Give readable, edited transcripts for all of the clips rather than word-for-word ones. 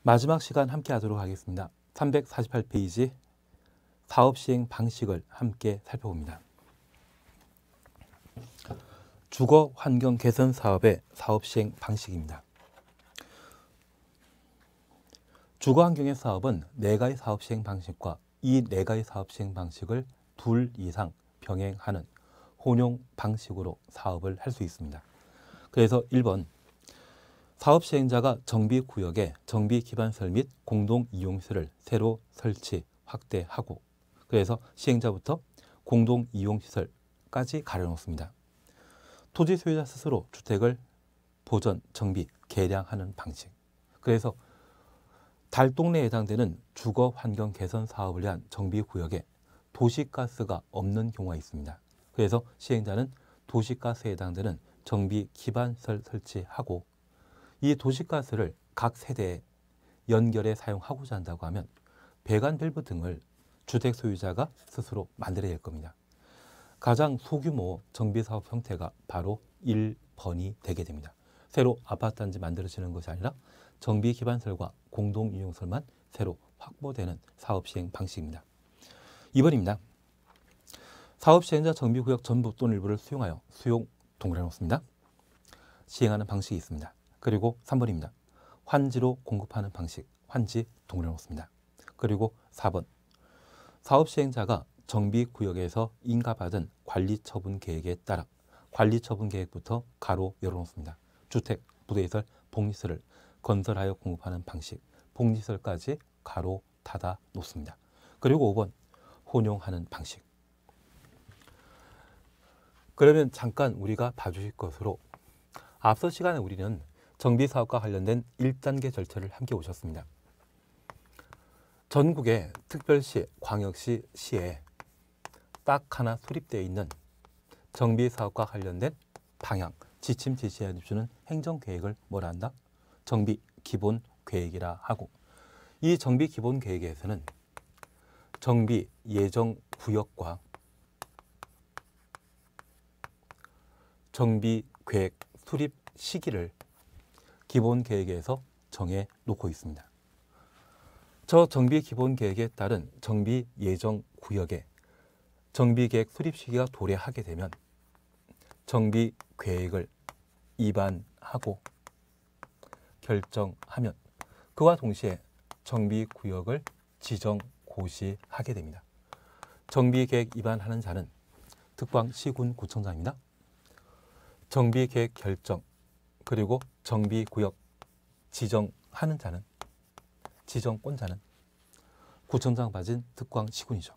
마지막 시간 함께 하도록 하겠습니다. 348페이지 사업시행 방식을 함께 살펴봅니다. 주거 환경 개선 사업의 사업시행 방식입니다. 주거 환경의 사업은 4가지 사업시행 방식과 이 4가지 사업시행 방식을 둘 이상 병행하는 혼용 방식으로 사업을 할 수 있습니다. 그래서 1번 사업시행자가 정비구역에 정비기반시설 및 공동이용시설을 새로 설치, 확대하고 그래서 시행자부터 공동이용시설까지 가려놓습니다. 토지 소유자 스스로 주택을 보전, 정비, 개량하는 방식. 그래서 달동네에 해당되는 주거 환경 개선 사업을 위한 정비구역에 도시가스가 없는 경우가 있습니다. 그래서 시행자는 도시가스에 해당되는 정비기반시설 설치하고 이 도시가스를 각 세대에 연결해 사용하고자 한다고 하면 배관 밸브 등을 주택 소유자가 스스로 만들어야 될 겁니다. 가장 소규모 정비사업 형태가 바로 1번이 되게 됩니다. 새로 아파트 단지 만들어지는 것이 아니라 정비기반시설과 공동이용시설만 새로 확보되는 사업시행 방식입니다. 2번입니다. 사업시행자 정비구역 전부 또는 일부를 수용하여 수용 동그라미 놓습니다. 시행하는 방식이 있습니다. 그리고 3번입니다. 환지로 공급하는 방식, 환지 동그라미 놓습니다. 그리고 4번, 사업시행자가 정비구역에서 인가받은 관리처분 계획에 따라 관리처분 계획부터 가로 열어놓습니다. 주택, 부대시설, 복리시설을 건설하여 공급하는 방식, 복리시설까지 가로 닫아 놓습니다. 그리고 5번, 혼용하는 방식. 그러면 잠깐 우리가 봐주실 것으로 앞서 시간에 우리는 정비사업과 관련된 1단계 절차를 함께 오셨습니다. 전국의 특별시, 광역시, 시에 딱 하나 수립되어 있는 정비사업과 관련된 방향, 지침, 지시해 주는 행정계획을 뭐라 한다? 정비기본계획이라 하고 이 정비기본계획에서는 정비 예정구역과 정비계획 수립 시기를 기본계획에서 정해 놓고 있습니다. 저 정비기본계획에 따른 정비 예정구역에 정비계획 수립 시기가 도래하게 되면 정비계획을 입안하고 결정하면 그와 동시에 정비구역을 지정 고시하게 됩니다. 정비계획 입안하는 자는 특광시군구청장입니다. 정비계획 결정 그리고 정비구역 지정하는 자는 지정권자는 구청장 받은 특광시군이죠.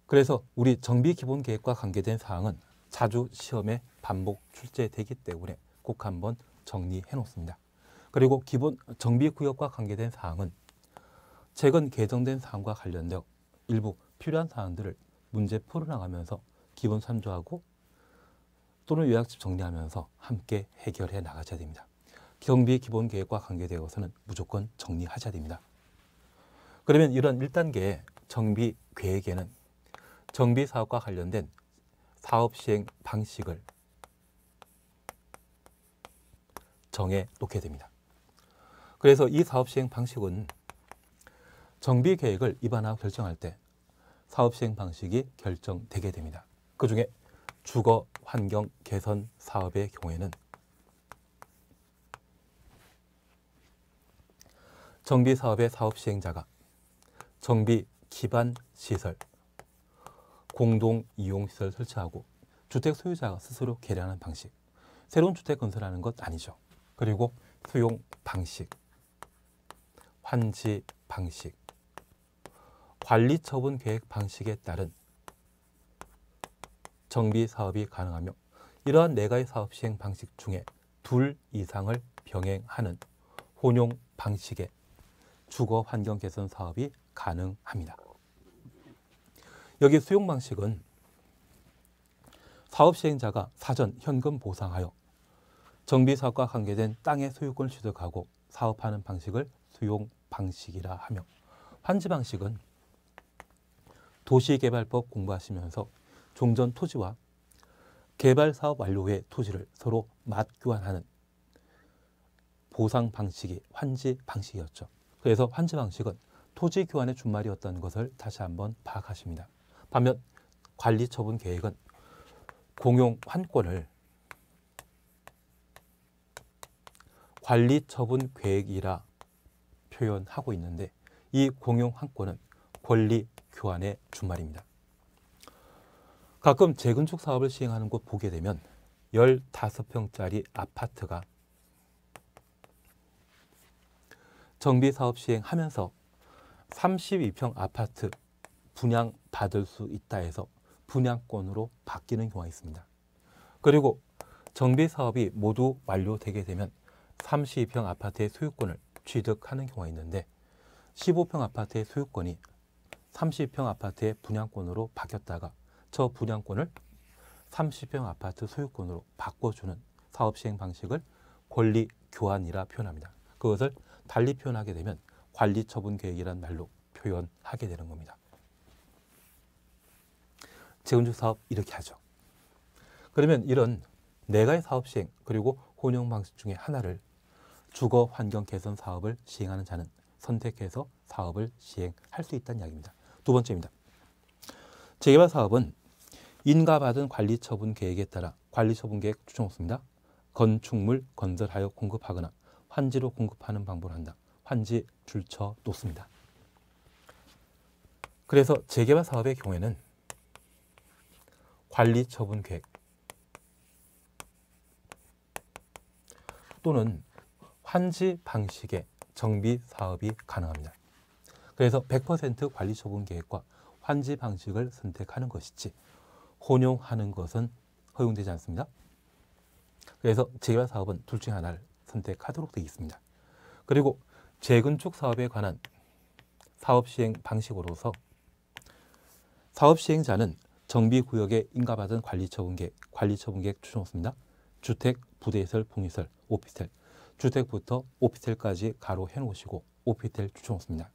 그래서 우리 정비기본계획과 관계된 사항은 자주 시험에 반복 출제되기 때문에 꼭 한번 정리해 놓습니다. 그리고 기본 정비구역과 관계된 사항은 최근 개정된 사항과 관련되어 일부 필요한 사항들을 문제 풀어나가면서 기본 참조하고 또는 요약집 정리하면서 함께 해결해 나가셔야 됩니다. 정비기본계획과 관계되어서는 무조건 정리하셔야 됩니다. 그러면 이런 1단계 정비계획에는 정비사업과 관련된 사업시행 방식을 정해 놓게 됩니다. 그래서 이 사업시행 방식은 정비계획을 입안하고 결정할 때 사업시행 방식이 결정되게 됩니다. 그 중에 주거 환경 개선 사업의 경우에는 정비사업의 사업시행자가 정비 기반 시설, 공동이용시설 설치하고 주택 소유자가 스스로 개량하는 방식, 새로운 주택 건설하는 것 아니죠. 그리고 수용 방식, 환지 방식, 관리처분 계획 방식에 따른 정비사업이 가능하며 이러한 4가지 사업 시행 방식 중에 둘 이상을 병행하는 혼용 방식의 주거 환경 개선 사업이 가능합니다. 여기 수용 방식은 사업 시행자가 사전 현금 보상하여 정비사업과 관계된 땅의 소유권을 취득하고 사업하는 방식을 수용 방식이라 하며 환지 방식은 도시개발법 공부하시면서 종전 토지와 개발사업 완료 후에 토지를 서로 맞교환하는 보상 방식이 환지 방식이었죠. 그래서 환지 방식은 토지 교환의 준말이었다는 것을 다시 한번 파악하십니다. 반면 관리 처분 계획은 공용 환권을 관리 처분 계획이라 표현하고 있는데 이 공용 환권은 권리 교환의 준말입니다. 가끔 재건축 사업을 시행하는 곳 보게 되면 15평짜리 아파트가 정비사업 시행하면서 32평 아파트 분양받을 수 있다 해서 분양권으로 바뀌는 경우가 있습니다. 그리고 정비사업이 모두 완료되게 되면 32평 아파트의 소유권을 취득하는 경우가 있는데 15평 아파트의 소유권이 30평 아파트의 분양권으로 바뀌었다가 저 분양권을 30평 아파트 소유권으로 바꿔주는 사업 시행 방식을 권리 교환이라 표현합니다. 그것을 달리 표현하게 되면 관리 처분 계획이라는 말로 표현하게 되는 겁니다. 재건축 사업 이렇게 하죠. 그러면 이런 네 가지 사업 시행 그리고 혼용 방식 중에 하나를 주거 환경 개선 사업을 시행하는 자는 선택해서 사업을 시행할 수 있다는 이야기입니다. 두 번째입니다. 재개발 사업은 인가받은 관리 처분 계획에 따라 관리 처분 계획 추천 없습니다. 건축물 건설하여 공급하거나 환지로 공급하는 방법을 한다. 환지 줄쳐 놓습니다. 그래서 재개발 사업의 경우에는 관리 처분 계획 또는 환지 방식의 정비 사업이 가능합니다. 그래서 100% 관리 처분 계획과 환지 방식을 선택하는 것이지 혼용하는 것은 허용되지 않습니다. 그래서 재개발 사업은 둘 중에 하나를 선택하도록 되어 있습니다. 그리고 재건축 사업에 관한 사업 시행 방식으로서 사업 시행자는 정비구역에 인가받은 관리 처분 계획 추천 없습니다. 주택, 부대시설, 복리시설, 오피스텔, 주택부터 오피스텔까지 가로 해놓으시고 오피스텔 추천 없습니다.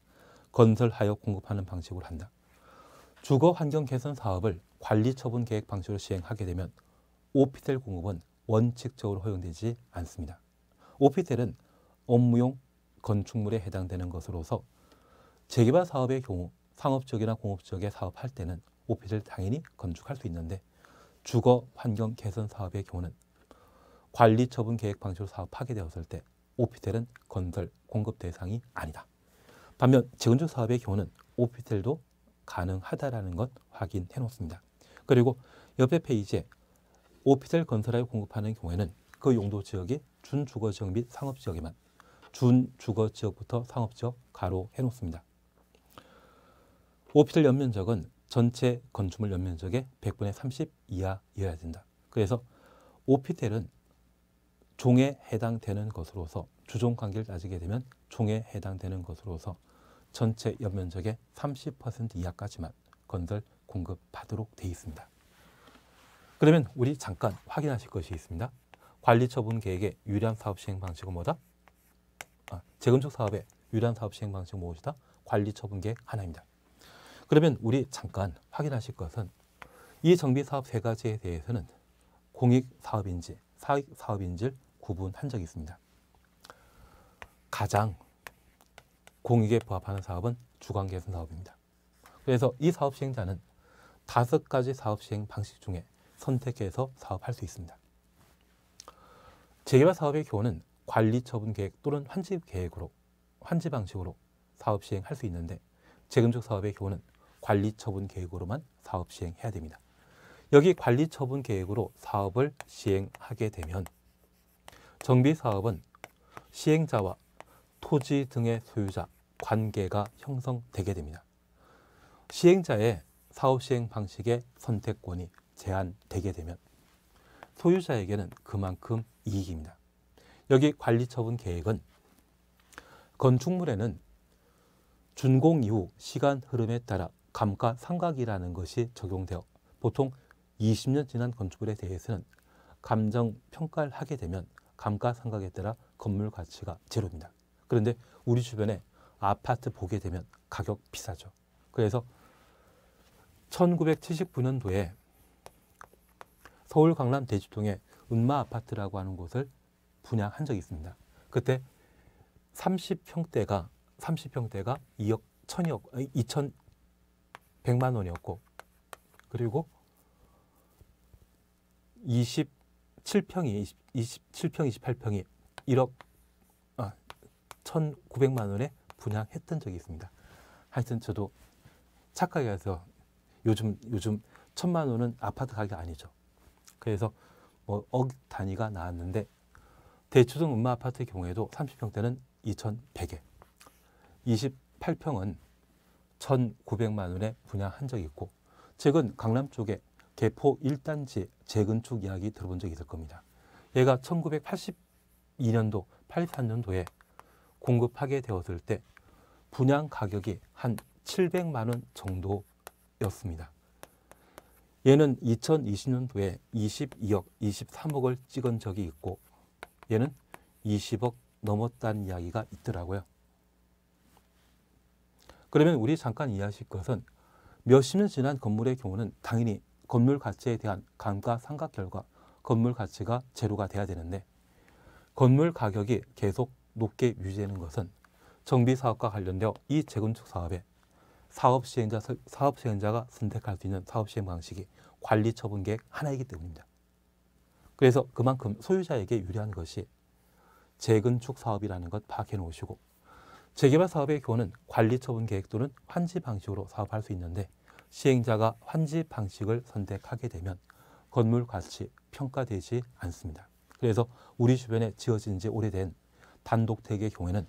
건설하여 공급하는 방식으로 한다. 주거 환경 개선 사업을 관리 처분 계획 방식으로 시행하게 되면 오피스텔 공급은 원칙적으로 허용되지 않습니다. 오피스텔은 업무용 건축물에 해당되는 것으로서 재개발 사업의 경우 상업적이나 공업적에 사업할 때는 오피스텔 당연히 건축할 수 있는데 주거 환경 개선 사업의 경우는 관리 처분 계획 방식으로 사업하게 되었을 때 오피스텔은 건설 공급 대상이 아니다. 반면 재건축 사업의 경우는 오피스텔도 가능하다라는 것 확인해 놓습니다. 그리고 옆에 페이지에 오피스텔 건설하여 공급하는 경우에는 그 용도 지역이 준주거지역 및 상업지역에만 준주거지역부터 상업지역 가로 해놓습니다. 오피스텔 연면적은 전체 건축물 연면적의 100분의 30 이하여야 된다. 그래서 오피스텔은 종에 해당되는 것으로서 주종관계를 따지게 되면 종에 해당되는 것으로서 전체 연면적의 30% 이하까지만 건설 공급하도록 되어 있습니다. 그러면 우리 잠깐 확인하실 것이 있습니다. 관리 처분 계획의 유리한 사업 시행 방식은 뭐다? 재건축 사업의 유리한 사업 시행 방식은 무엇이다? 관리 처분 계획 하나입니다. 그러면 우리 잠깐 확인하실 것은 이 정비 사업 세 가지에 대해서는 공익 사업인지 사익 사업인지를 구분한 적이 있습니다. 가장 공익에 부합하는 사업은 주거 개선 사업입니다. 그래서 이 사업 시행자는 5가지 사업 시행 방식 중에 선택해서 사업할 수 있습니다. 재개발 사업의 경우는 관리 처분 계획 또는 환지 방식으로 사업 시행할 수 있는데 재건축 사업의 경우는 관리 처분 계획으로만 사업 시행해야 됩니다. 여기 관리 처분 계획으로 사업을 시행하게 되면 정비 사업은 시행자와 토지 등의 소유자 관계가 형성되게 됩니다. 시행자의 사업 시행 방식의 선택권이 제한되게 되면 소유자에게는 그만큼 이익입니다. 여기 관리 처분 계획은 건축물에는 준공 이후 시간 흐름에 따라 감가상각이라는 것이 적용되어 보통 20년 지난 건축물에 대해서는 감정 평가를 하게 되면 감가상각에 따라 건물 가치가 제로입니다. 그런데 우리 주변에 아파트 보게 되면 가격 비싸죠. 그래서 1979년도에 서울 강남 대치동에 은마 아파트라고 하는 곳을 분양한 적이 있습니다. 그때 30평대가 2억 2,100만 원이었고, 그리고 27평, 28평이 1억 1,900만 원에 분양했던 적이 있습니다. 하여튼 저도 착각해 서 요즘 1,000만 원은 아파트 가격이 아니죠. 그래서 뭐 억 단위가 나왔는데, 대추동 음마 아파트의 경우에도 30평대는 2,100에 28평은 1,900만 원에 분양한 적이 있고, 최근 강남 쪽에 개포 1단지 재건축 이야기 들어본 적이 있을 겁니다. 얘가 1982년도, 83년도에 공급하게 되었을 때 분양 가격이 한 700만 원 정도였습니다. 얘는 2020년도에 22억, 23억을 찍은 적이 있고, 얘는 20억 넘었다는 이야기가 있더라고요. 그러면 우리 잠깐 이해하실 것은, 몇십 년 지난 건물의 경우는 당연히 건물 가치에 대한 감가상각 결과 건물 가치가 제로가 돼야 되는데, 건물 가격이 계속 높게 유지되는 것은 정비사업과 관련되어 이 재건축 사업에 사업 시행자가 선택할 수 있는 사업 시행 방식이 관리 처분 계획 하나이기 때문입니다. 그래서 그만큼 소유자에게 유리한 것이 재건축 사업이라는 것 파악해 놓으시고, 재개발 사업의 경우는 관리 처분 계획 또는 환지 방식으로 사업할 수 있는데, 시행자가 환지 방식을 선택하게 되면 건물 가치 평가되지 않습니다. 그래서 우리 주변에 지어진 지 오래된 단독택의 경우에는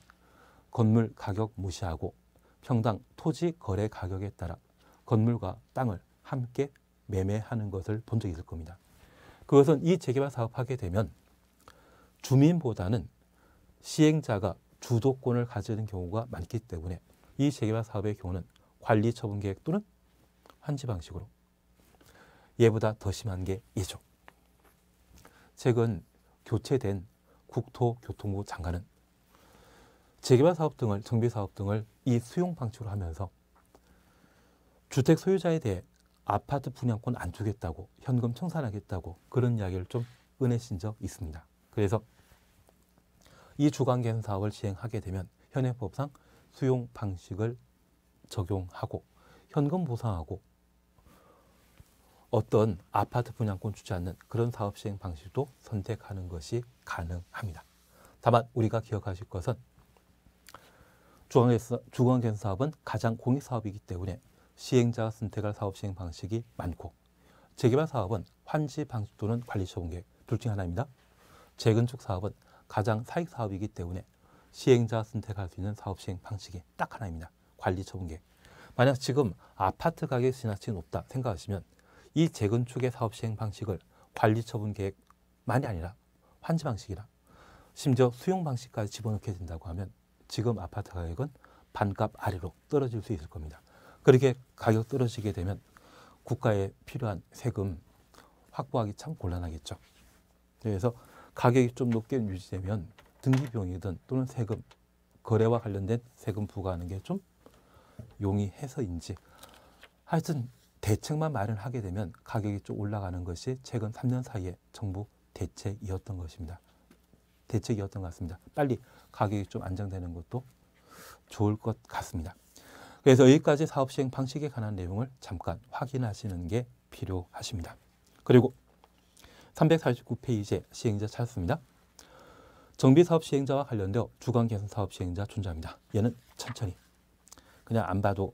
건물 가격 무시하고 평당 토지 거래 가격에 따라 건물과 땅을 함께 매매하는 것을 본 적이 있을 겁니다. 그것은 이 재개발 사업하게 되면 주민보다는 시행자가 주도권을 가지는 경우가 많기 때문에 이 재개발 사업의 경우는 관리 처분 계획 또는 환지 방식으로, 얘보다 더 심한 게 얘죠. 최근 교체된 국토교통부 장관은 재개발 사업 등을, 정비 사업 등을 이 수용 방식으로 하면서 주택 소유자에 대해 아파트 분양권 안 주겠다고, 현금 청산하겠다고 그런 이야기를 좀 꺼내신 적 있습니다. 그래서 이 주관계획 사업을 시행하게 되면 현행법상 수용 방식을 적용하고 현금 보상하고 어떤 아파트 분양권 주지 않는 그런 사업 시행 방식도 선택하는 것이 가능합니다. 다만 우리가 기억하실 것은 주관계획 사업은 가장 공익 사업이기 때문에 시행자가 선택할 사업 시행 방식이 많고, 재개발 사업은 환지 방식 또는 관리 처분 계획 둘 중 하나입니다. 재건축 사업은 가장 사익 사업이기 때문에 시행자가 선택할 수 있는 사업 시행 방식이 딱 하나입니다. 관리 처분 계획. 만약 지금 아파트 가격이 지나치게 높다 생각하시면 이 재건축의 사업 시행 방식을 관리 처분 계획만이 아니라 환지 방식이라 심지어 수용 방식까지 집어넣게 된다고 하면 지금 아파트 가격은 반값 아래로 떨어질 수 있을 겁니다. 그렇게 가격 떨어지게 되면 국가에 필요한 세금 확보하기 참 곤란하겠죠. 그래서 가격이 좀 높게 유지되면 등기비용이든 또는 세금, 거래와 관련된 세금 부과하는 게 좀 용이해서인지, 하여튼 대책만 마련하게 되면 가격이 좀 올라가는 것이 최근 3년 사이에 정부 대책이었던 것입니다. 대책이었던 것 같습니다. 빨리 가격이 좀 안정되는 것도 좋을 것 같습니다. 그래서 여기까지 사업 시행 방식에 관한 내용을 잠깐 확인하시는 게 필요하십니다. 그리고 349페이지에 시행자 찾습니다. 정비사업 시행자와 관련되어 주관개선 사업 시행자 존재합니다. 얘는 천천히 그냥 안 봐도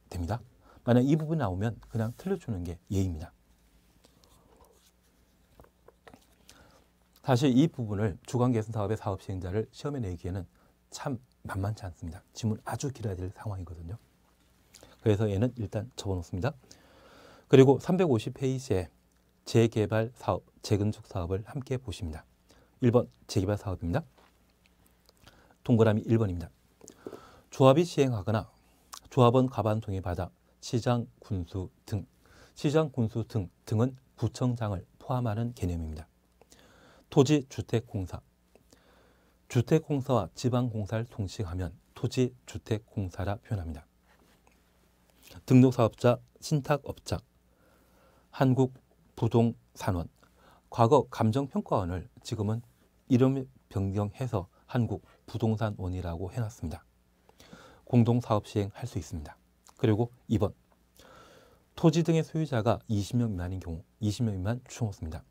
됩니다. 만약 이 부분이 나오면 그냥 틀려주는 게 예의입니다. 사실 이 부분을 주관개선 사업의 사업 시행자를 시험에 내기에는 참 만만치 않습니다. 지문 아주 길어야 될 상황이거든요. 그래서 얘는 일단 접어놓습니다. 그리고 350페이지에 재개발 사업, 재건축 사업을 함께 보십니다. 1번 재개발 사업입니다. 동그라미 1번입니다. 조합이 시행하거나 조합원 가반 동의받아 시장, 군수 등, 시장, 군수 등은 구청장을 포함하는 개념입니다. 토지주택공사, 주택공사와 지방공사를 통칭하면 토지주택공사라 표현합니다. 등록사업자, 신탁업자, 한국부동산원, 과거 감정평가원을 지금은 이름 변경해서 한국부동산원이라고 해놨습니다. 공동사업 시행할 수 있습니다. 그리고 2번, 토지 등의 소유자가 20명 미만인 경우 20명 미만 추천없습니다.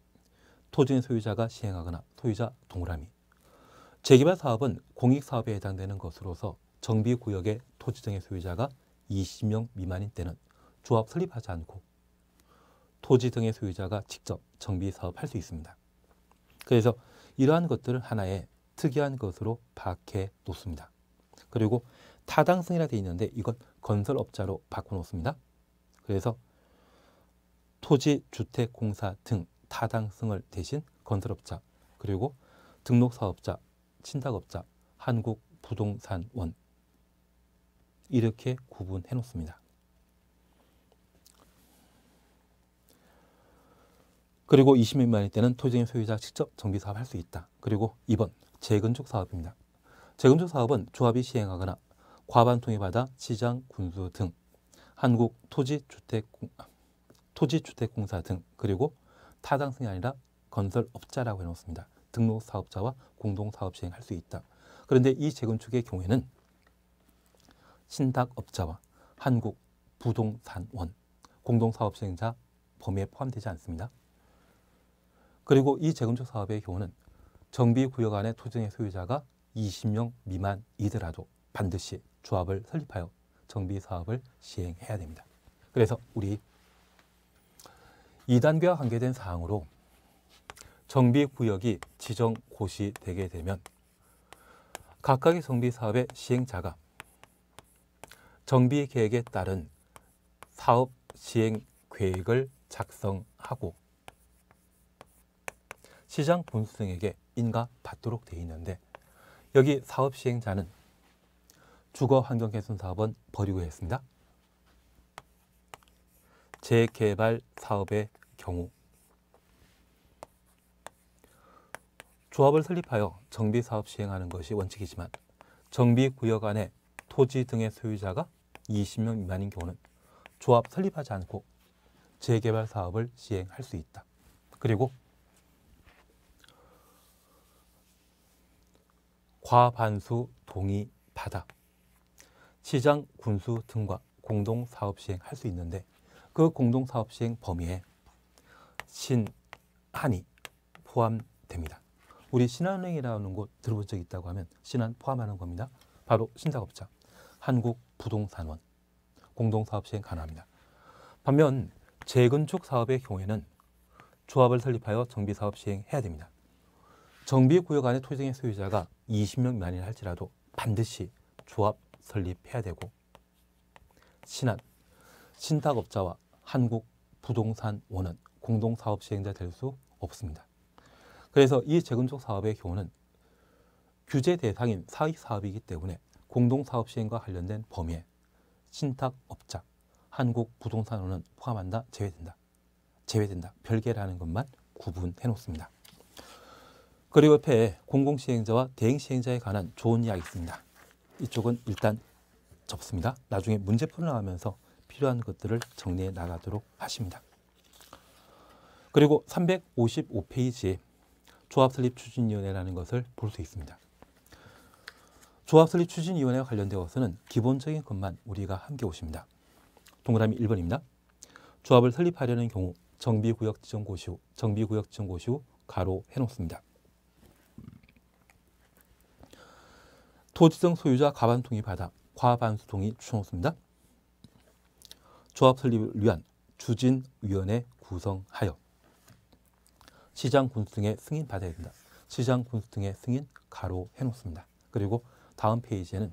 토지 의 소유자가 시행하거나 소유자 동그라미. 재개발 사업은 공익사업에 해당되는 것으로서 정비구역의 토지 등의 소유자가 20명 미만인 때는 조합 설립하지 않고 토지 등의 소유자가 직접 정비사업 할 수 있습니다. 그래서 이러한 것들을 하나의 특이한 것으로 파악해 놓습니다. 그리고 타당성이라 되어 있는데 이건 건설업자로 바꿔놓습니다. 그래서 토지주택공사 등 타당성을 대신 건설업자, 그리고 등록사업자, 신탁업자, 한국부동산원 이렇게 구분해 놓습니다. 그리고 20명 미만일 때는 토지의 소유자 직접 정비사업 할 수 있다. 그리고 2번, 재건축 사업입니다. 재건축 사업은 조합이 시행하거나 과반통에 받아 시장, 군수 등 한국 토지주택공사 등 그리고 타당성이 아니라 건설업자라고 해놓습니다. 등록사업자와 공동사업 시행할 수 있다. 그런데 이 재건축의 경우에는 신탁업자와 한국부동산원, 공동사업 시행자 범위에 포함되지 않습니다. 그리고 이 재건축 사업의 경우는 정비구역 안의 토지의 소유자가 20명 미만이더라도 반드시 조합을 설립하여 정비사업을 시행해야 됩니다. 그래서 우리 2단계와 관계된 사항으로 정비구역이 지정고시되게 되면 각각의 정비사업의 시행자가 정비계획에 따른 사업 시행 계획을 작성하고 시장 군수 등에게 인가받도록 되어 있는데 여기 사업 시행자는 주거환경개선사업은 버리고 했습니다. 재개발 사업의 경우 조합을 설립하여 정비사업 시행하는 것이 원칙이지만 정비구역 안에 토지 등의 소유자가 20명 미만인 경우는 조합 설립하지 않고 재개발 사업을 시행할 수 있다. 그리고 과반수 동의 받아 시장, 군수 등과 공동사업 시행할 수 있는데 그 공동사업 시행 범위에 신한이 포함됩니다. 우리 신한은행이라는 곳 들어본 적 있다고 하면 신한 포함하는 겁니다. 바로 신탁업자, 한국부동산원, 공동사업 시행 가능합니다. 반면 재건축 사업의 경우에는 조합을 설립하여 정비사업 시행해야 됩니다. 정비구역 안의 토지 등의 소유자가 20명 미만이라 할지라도 반드시 조합 설립해야 되고 신한, 신탁업자와 한국부동산원은 공동사업 시행자 될 수 없습니다. 그래서 이 재건축 사업의 경우는 규제 대상인 사익사업이기 때문에 공동사업 시행과 관련된 범위에 신탁업자, 한국부동산원은 포함한다, 제외된다, 별개라는 것만 구분해 놓습니다. 그리고 옆에 공공시행자와 대행시행자에 관한 좋은 이야기 있습니다. 이쪽은 일단 접습니다. 나중에 문제 풀어나가면서 필요한 것들을 정리해 나가도록 하십니다. 그리고 355페이지에 조합설립추진위원회라는 것을 볼 수 있습니다. 조합설립추진위원회와 관련되어서는 기본적인 것만 우리가 함께 오십니다. 동그라미 1번입니다. 조합을 설립하려는 경우 정비구역 지정고시 후 가로 해놓습니다. 토지등 소유자 과반 동의 받아 과반수 동의 추천없습니다. 조합 설립을 위한 추진위원회 구성하여 시장 군수 등의 승인 받아야 된다. 시장 군수 등의 승인 가로 해놓습니다. 그리고 다음 페이지에는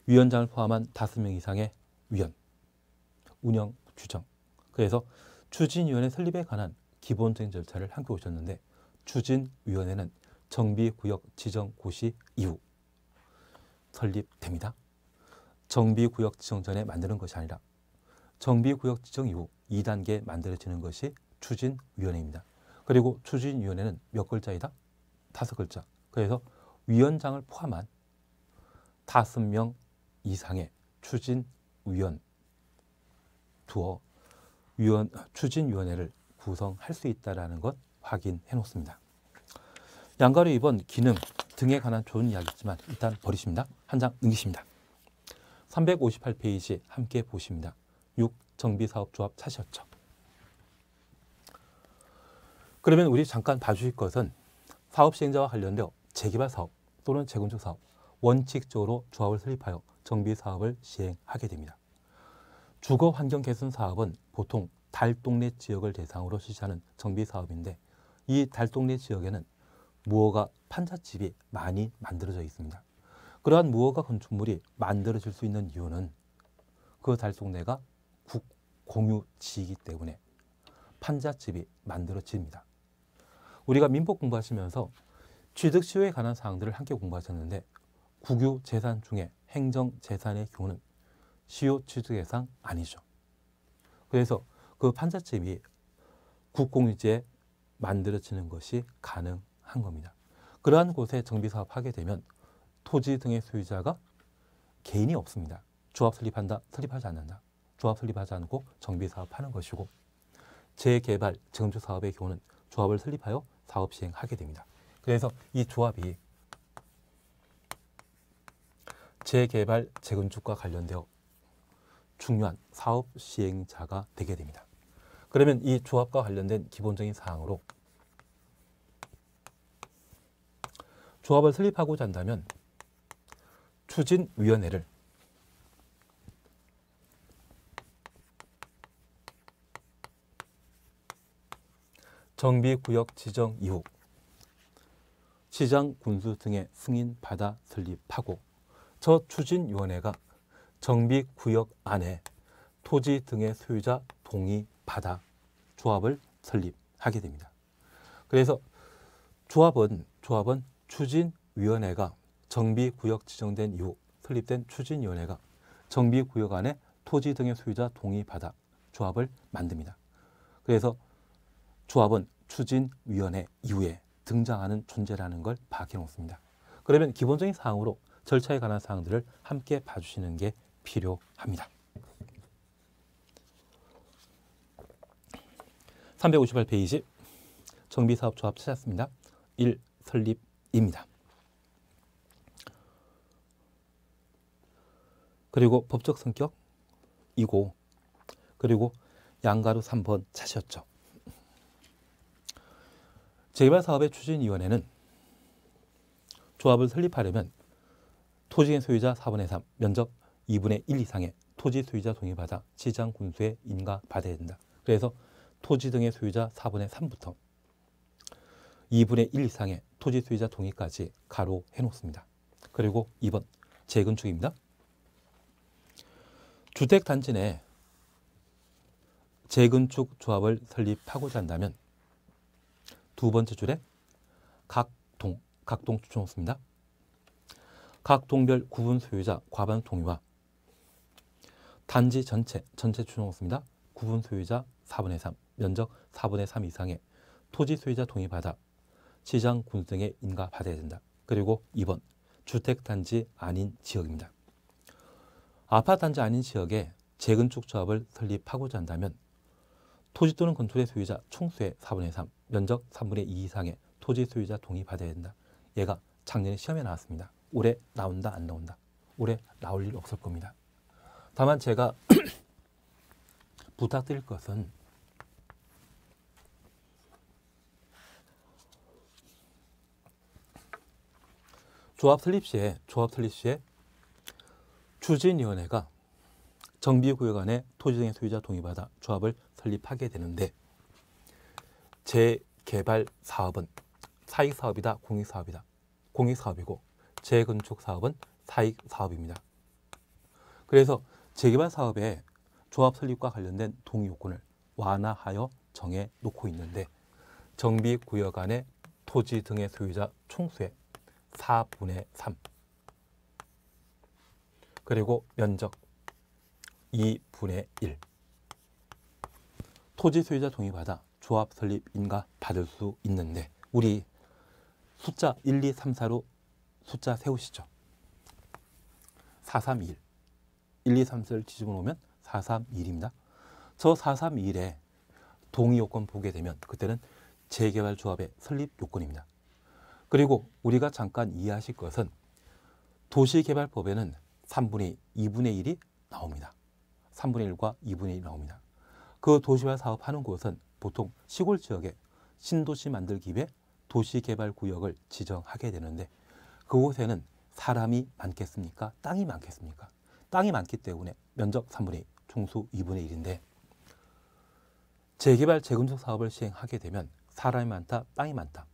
위원장을 포함한 5명 이상의 위원, 운영 규정. 그래서 추진위원회 설립에 관한 기본적인 절차를 함께 오셨는데 추진위원회는 정비구역 지정 고시 이후 설립됩니다. 정비구역 지정 전에 만드는 것이 아니라 정비구역 지정 이후 2단계 만들어지는 것이 추진위원회입니다. 그리고 추진위원회는 몇 글자이다? 5글자. 그래서 위원장을 포함한 5명 이상의 추진위원 두어 추진위원회를 구성할 수 있다는 것 확인해 놓습니다. 양가로 2번 기능 등에 관한 좋은 이야기지만 일단 버리십니다. 한 장 넘기십니다. 358페이지 함께 보십니다. 6. 정비사업조합 찾으셨죠? 그러면 우리 잠깐 봐주실 것은 사업 시행자와 관련되어 재개발 사업 또는 재건축 사업 원칙적으로 조합을 설립하여 정비 사업을 시행하게 됩니다. 주거 환경 개선 사업은 보통 달동네 지역을 대상으로 실시하는 정비 사업인데 이 달동네 지역에는 무허가 판잣집이 많이 만들어져 있습니다. 그러한 무허가 건축물이 만들어질 수 있는 이유는 그 달동네가 국공유지이기 때문에 판잣집이 만들어집니다. 우리가 민법 공부하시면서 취득시효에 관한 사항들을 함께 공부하셨는데 국유재산 중에 행정재산의 경우는 시효 취득 대상 아니죠. 그래서 그 판잣집이 국공유지에 만들어지는 것이 가능한 겁니다. 그러한 곳에 정비사업 하게 되면 토지 등의 소유자가 개인이 없습니다. 조합 설립한다, 설립하지 않는다. 조합 설립하지 않고 정비사업 하는 것이고 재개발, 재건축 사업의 경우는 조합을 설립하여 사업 시행하게 됩니다. 그래서 이 조합이 재개발, 재건축과 관련되어 중요한 사업 시행자가 되게 됩니다. 그러면 이 조합과 관련된 기본적인 사항으로 조합을 설립하고자 한다면 추진위원회를 정비구역 지정 이후 시장, 군수 등의 승인받아 설립하고 저 추진위원회가 정비구역 안에 토지 등의 소유자 동의받아 조합을 설립하게 됩니다. 그래서 조합은 추진위원회가 정비구역 지정된 이후 설립된 추진위원회가 정비구역 안에 토지 등의 소유자 동의받아 조합을 만듭니다. 그래서 조합은 추진위원회 이후에 등장하는 존재라는 걸 파악해 놓습니다. 그러면 기본적인 사항으로 절차에 관한 사항들을 함께 봐주시는 게 필요합니다. 358페이지 정비사업조합 찾았습니다. 1. 설립입니다. 그리고 법적 성격이고 그리고 양가로 3번 찾으셨죠. 재개발 사업의 추진위원회는 조합을 설립하려면 토지의 소유자 4분의 3, 면적 2분의 1 이상의 토지 소유자 동의받아 시장 군수에 인가받아야 된다. 그래서 토지 등의 소유자 4분의 3부터 2분의 1 이상의 토지 소유자 동의까지 가로해 놓습니다. 그리고 2번 재건축입니다. 주택단지 내 재건축 조합을 설립하고자 한다면 두 번째 줄에 각동 추천없습니다. 각 동별 구분 소유자 과반 동의와 단지 전체 추천없습니다. 구분 소유자 4분의 3, 면적 4분의 3 이상의 토지 소유자 동의받아 시장 군수 등에 인가받아야 된다. 그리고 2번 주택단지 아닌 지역입니다. 아파트단지 아닌 지역에 재건축 조합을 설립하고자 한다면 토지 또는 건축의 소유자 총수의 4분의 3, 면적 3분의 2 이상의 토지 소유자 동의받아야 된다. 얘가 작년에 시험에 나왔습니다. 올해 나온다 안 나온다? 올해 나올 일 없을 겁니다. 다만 제가 부탁드릴 것은 조합 설립 시에 추진위원회가 정비구역 안에 토지 등의 소유자 동의받아 조합을 설립하게 되는데 재개발 사업은 사익사업이다, 공익사업이다. 공익사업이고 재건축 사업은 사익사업입니다. 그래서 재개발 사업에 조합 설립과 관련된 동의 요건을 완화하여 정해 놓고 있는데 정비구역 안에 토지 등의 소유자 총수의 4분의 3 그리고 면적 2분의 1 토지 소유자 동의받아 조합 설립 인가 받을 수 있는데 우리 숫자 1, 2, 3, 4로 숫자 세우시죠. 431 1, 2, 3, 4를 뒤집어 놓으면 431입니다. 저 431에 동의 요건 보게 되면 그때는 재개발 조합의 설립 요건입니다. 그리고 우리가 잠깐 이해하실 것은 도시개발법에는 3분의 2분의 1이 나옵니다. 3분의 1과 2분의 1이 나옵니다. 그 도시화 사업하는 곳은 보통 시골 지역에 신도시 만들기 위해 도시개발구역을 지정하게 되는데 그곳에는 사람이 많겠습니까? 땅이 많겠습니까? 땅이 많기 때문에 면적 3분의 2, 총수 2분의 1인데 재개발, 재건축 사업을 시행하게 되면 사람이 많다, 땅이 많다.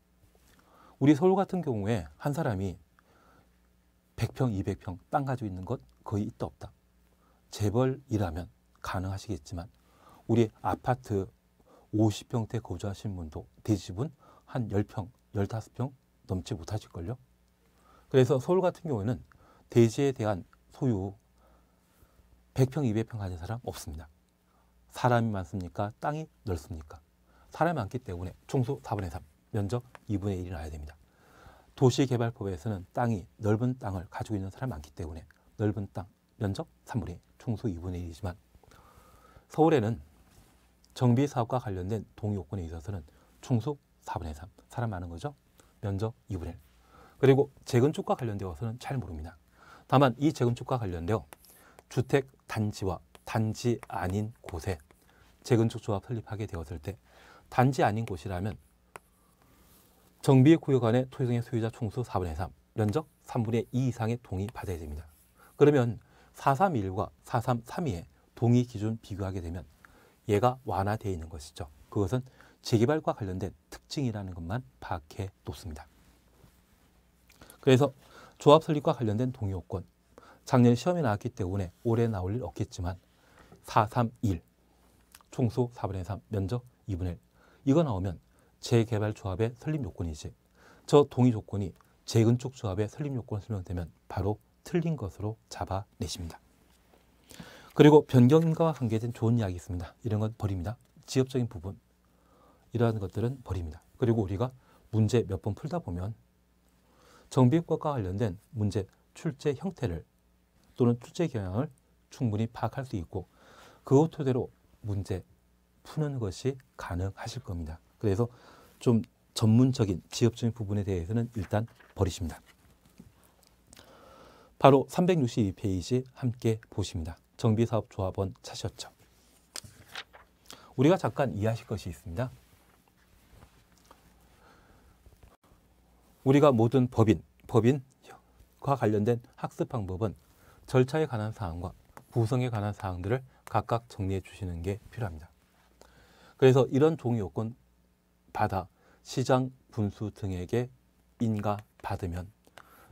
우리 서울 같은 경우에 한 사람이 100평, 200평 땅 가지고 있는 것 거의 있다 없다. 재벌이라면 가능하시겠지만 우리 아파트 50평대 거주하신 분도 대집은 한 10평, 15평 넘지 못하실걸요. 그래서 서울 같은 경우에는 대지에 대한 소유 100평, 200평 가진 사람 없습니다. 사람이 많습니까? 땅이 넓습니까? 사람이 많기 때문에 총수 4분의 3, 면적 2분의 1이 나야 됩니다. 도시개발법에서는 땅이 넓은 땅을 가지고 있는 사람이 많기 때문에 넓은 땅, 면적 3분의 1, 총수 2분의 1이지만 서울에는 정비사업과 관련된 동의요건에 있어서는 총수 4분의 3, 사람 많은 거죠. 면적 2분의 1. 그리고 재건축과 관련되어서는 잘 모릅니다. 다만 이 재건축과 관련되어 주택 단지와 단지 아닌 곳에 재건축 조합 설립하게 되었을 때 단지 아닌 곳이라면 정비구역 안에 토지등의 소유자 총수 4분의 3, 면적 3분의 2 이상의 동의 받아야 됩니다. 그러면 431과 4332의 동의 기준 비교하게 되면 얘가 완화되어 있는 것이죠. 그것은 재개발과 관련된 특징이라는 것만 파악해 놓습니다. 그래서 조합 설립과 관련된 동의 요건, 작년에 시험에 나왔기 때문에 올해 나올 일 없겠지만 431, 총수 4분의 3, 면적 2분의 1 이거 나오면 재개발 조합의 설립 요건이지 저 동의 조건이 재건축 조합의 설립 요건 설명되면 바로 틀린 것으로 잡아내십니다. 그리고 변경인가와 관계된 좋은 이야기 있습니다. 이런 건 버립니다. 지엽적인 부분 이러한 것들은 버립니다. 그리고 우리가 문제 몇 번 풀다 보면 정비법과 관련된 문제 출제 형태를 또는 출제 경향을 충분히 파악할 수 있고 그것 토대로 문제 푸는 것이 가능하실 겁니다. 그래서 좀 전문적인 지엽적인 부분에 대해서는 일단 버리십니다. 바로 362페이지 함께 보십니다. 정비사업조합원 찾으셨죠? 우리가 잠깐 이해하실 것이 있습니다. 우리가 모든 법인과 관련된 학습 방법은 절차에 관한 사항과 구성에 관한 사항들을 각각 정리해 주시는 게 필요합니다. 그래서 이런 종이 요건 받아 시장 군수 등에게 인가받으면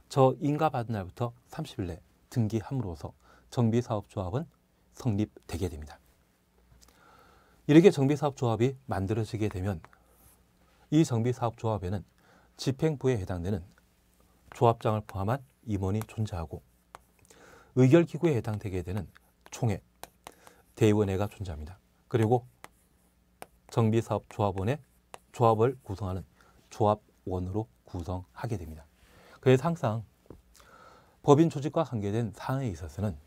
저 인가받은 날부터 30일 내 등기함으로써 정비사업조합은 성립되게 됩니다. 이렇게 정비사업조합이 만들어지게 되면 이 정비사업조합에는 집행부에 해당되는 조합장을 포함한 임원이 존재하고 의결기구에 해당되게 되는 총회, 대의원회가 존재합니다. 그리고 정비사업조합원의 조합을 구성하는 조합원으로 구성하게 됩니다. 그래서 항상 법인 조직과 관계된 사안에 있어서는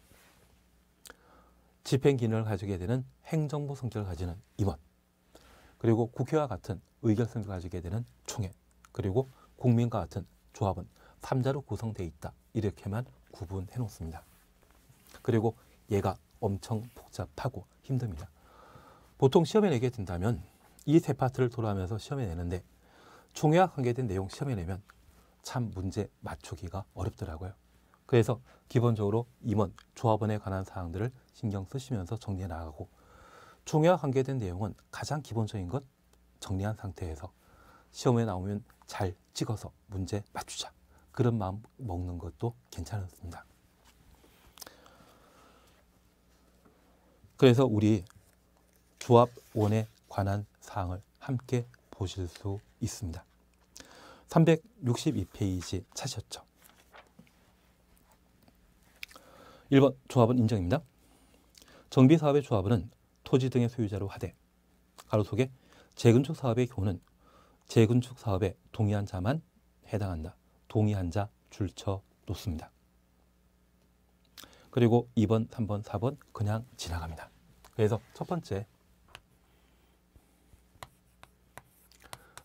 집행 기능을 가지게 되는 행정부 성격을 가지는 임원, 그리고 국회와 같은 의결 성격을 가지게 되는 총회, 그리고 국민과 같은 조합은 3자로 구성되어 있다. 이렇게만 구분해 놓습니다. 그리고 얘가 엄청 복잡하고 힘듭니다. 보통 시험에 내게 된다면 이 세 파트를 돌아가면서 시험에 내는데 총회와 관계된 내용 시험에 내면 참 문제 맞추기가 어렵더라고요. 그래서 기본적으로 임원, 조합원에 관한 사항들을 신경 쓰시면서 정리해 나가고 총회와 관계된 내용은 가장 기본적인 것 정리한 상태에서 시험에 나오면 잘 찍어서 문제 맞추자. 그런 마음 먹는 것도 괜찮습니다. 그래서 우리 조합원에 관한 사항을 함께 보실 수 있습니다. 362페이지 찾으셨죠? 1번 조합원 인정입니다. 정비사업의 조합원은 토지 등의 소유자로 하되 가로 속에 재건축 사업의 경우는 재건축 사업에 동의한 자만 해당한다. 동의한 자 줄쳐 놓습니다. 그리고 2번, 3번, 4번 그냥 지나갑니다. 그래서 첫 번째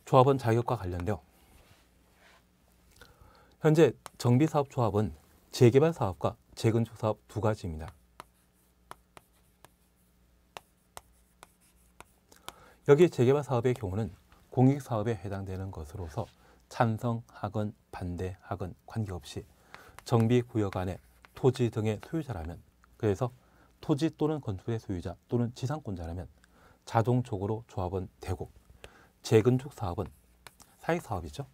조합원 자격과 관련되어 현재 정비사업조합은 재개발사업과 재건축사업 두 가지입니다. 여기 재개발사업의 경우는 공익사업에 해당되는 것으로서 찬성하건 반대하건 관계없이 정비구역 안에 토지 등의 소유자라면, 그래서 토지 또는 건축의 소유자 또는 지상권자라면 자동적으로 조합은 되고, 재건축 사업은 사익사업이죠.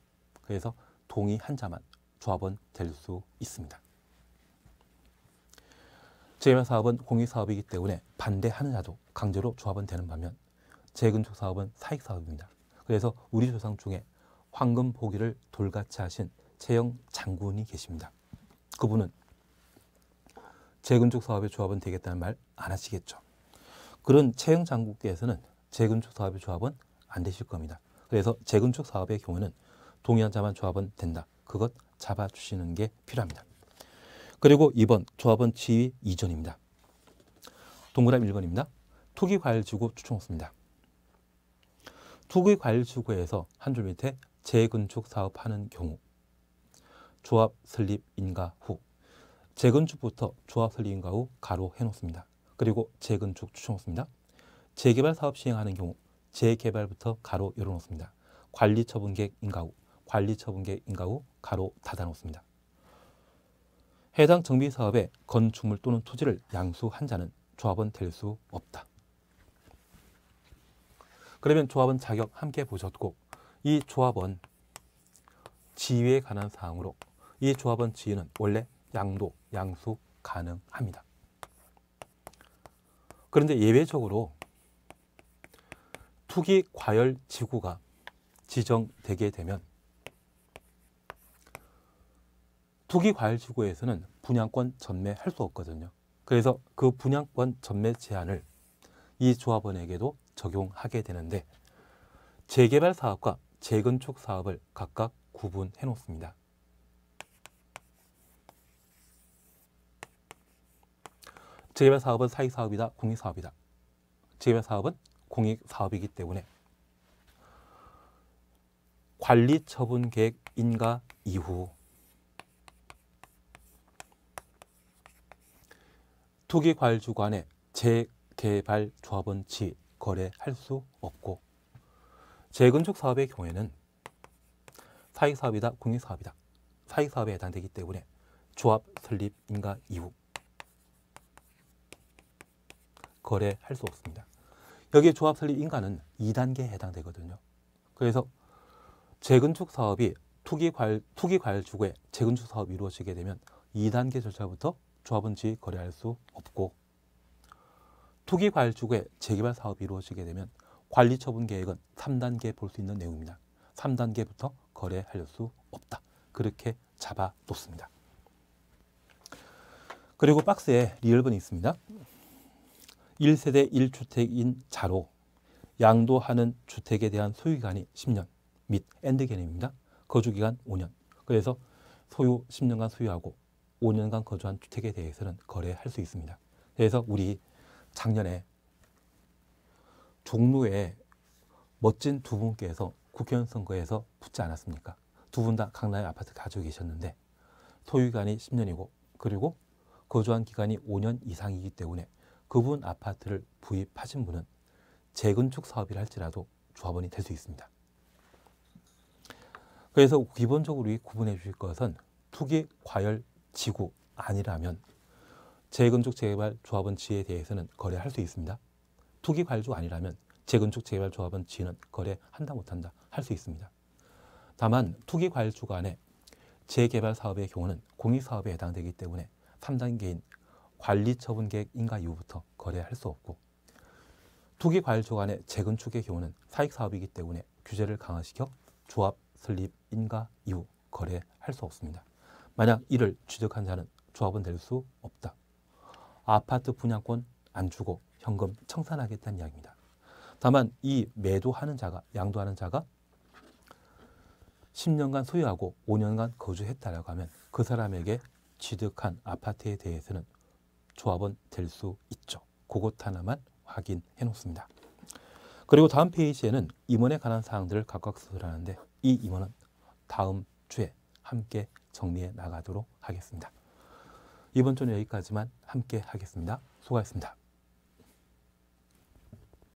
그래서 동의한 자만 조합은 될 수 있습니다. 재개발 사업은 공익사업이기 때문에 반대하는 자도 강제로 조합은 되는 반면, 재건축 사업은 사익사업입니다. 그래서 우리 조상 중에 황금 보기를 돌같이 하신 최영 장군이 계십니다. 그분은 재건축 사업의 조합은 되겠다는 말 안 하시겠죠. 그런 최영 장군께서는 재건축 사업의 조합은 안 되실 겁니다. 그래서 재건축 사업의 경우는 동의한 자만 조합은 된다. 그것 잡아주시는 게 필요합니다. 그리고 2번 조합원 지위 이전입니다. 동그라미 1번입니다. 투기과열지구 추천호수입니다. 투기과열지구에서 한 줄 밑에 재건축 사업하는 경우 조합 설립 인가 후, 재건축부터 조합 설립 인가 후 가로 해놓습니다. 그리고 재건축 추천호수입니다. 재개발 사업 시행하는 경우 재개발부터 가로 열어놓습니다. 관리처분 계획 인가 후, 관리처분 계획 인가 후 가로 닫아놓습니다. 해당 정비사업에 건축물 또는 토지를 양수한 자는 조합원 될 수 없다. 그러면 조합원 자격 함께 보셨고, 이 조합원 지위에 관한 사항으로 이 조합원 지위는 원래 양도, 양수 가능합니다. 그런데 예외적으로 투기 과열 지구가 지정되게 되면 투기 과열 지구에서는 분양권 전매할 수 없거든요. 그래서 그 분양권 전매 제한을 이 조합원에게도 적용하게 되는데, 재개발 사업과 재건축 사업을 각각 구분해 놓습니다. 재개발 사업은 사익사업이다, 공익사업이다. 재개발 사업은 공익사업이기 때문에 관리처분 계획 인가 이후 투기과열지구간에 재개발 조합원 지위 거래할 수 없고, 재건축 사업의 경우에는 사익사업이다, 공익사업이다. 사익사업에 해당되기 때문에 조합 설립 인가 이후 거래할 수 없습니다. 여기 조합 설립 인가는 2단계에 해당되거든요. 그래서 재건축 사업이 투기과열지구에 재건축 사업이 이루어지게 되면 2단계 절차부터 조합원 지위 거래할 수 없고, 투기과열지구에 재개발 사업이 이루어지게 되면 관리처분 계획은 3단계에 볼 수 있는 내용입니다. 3단계부터 거래할 수 없다. 그렇게 잡아놓습니다. 그리고 박스에 리얼번이 있습니다. 1세대 1주택인 자로 양도하는 주택에 대한 소유기간이 10년 및 엔드 개념입니다. 거주기간 5년. 그래서 소유 10년간 소유하고 5년간 거주한 주택에 대해서는 거래할 수 있습니다. 그래서 우리 작년에 종로에 멋진 두 분께서 국회의원 선거에서 붙지 않았습니까? 두 분 다 강남에 아파트 가지고 계셨는데 소유기간이 10년이고 그리고 거주한 기간이 5년 이상이기 때문에 그분 아파트를 구입하신 분은 재건축 사업이라 할지라도 조합원이 될 수 있습니다. 그래서 기본적으로 구분해 주실 것은 투기 과열 지구 아니라면 재건축 재개발 조합원 지위에 대해서는 거래할 수 있습니다. 투기 과열지구 아니라면 재건축 재개발 조합원 지위는 거래한다 못한다 할 수 있습니다. 다만 투기 과열지구 안에 재개발 사업의 경우는 공익사업에 해당되기 때문에 3단계인 관리처분 계획 인가 이후부터 거래할 수 없고, 투기 과열지구 안에 재건축의 경우는 사익사업이기 때문에 규제를 강화시켜 조합 설립 인가 이후 거래할 수 없습니다. 만약 이를 취득한 자는 조합원 될 수 없다. 아파트 분양권 안 주고 현금 청산하겠다는 이야기입니다. 다만 이 매도하는 자가, 양도하는 자가 10년간 소유하고 5년간 거주했다라고 하면 그 사람에게 취득한 아파트에 대해서는 조합원 될 수 있죠. 그것 하나만 확인해 놓습니다. 그리고 다음 페이지에는 임원에 관한 사항들을 각각 수술하는데 이 임원은 다음 주에 함께 정리해 나가도록 하겠습니다. 이번 주는 여기까지만 함께 하겠습니다. 수고하셨습니다.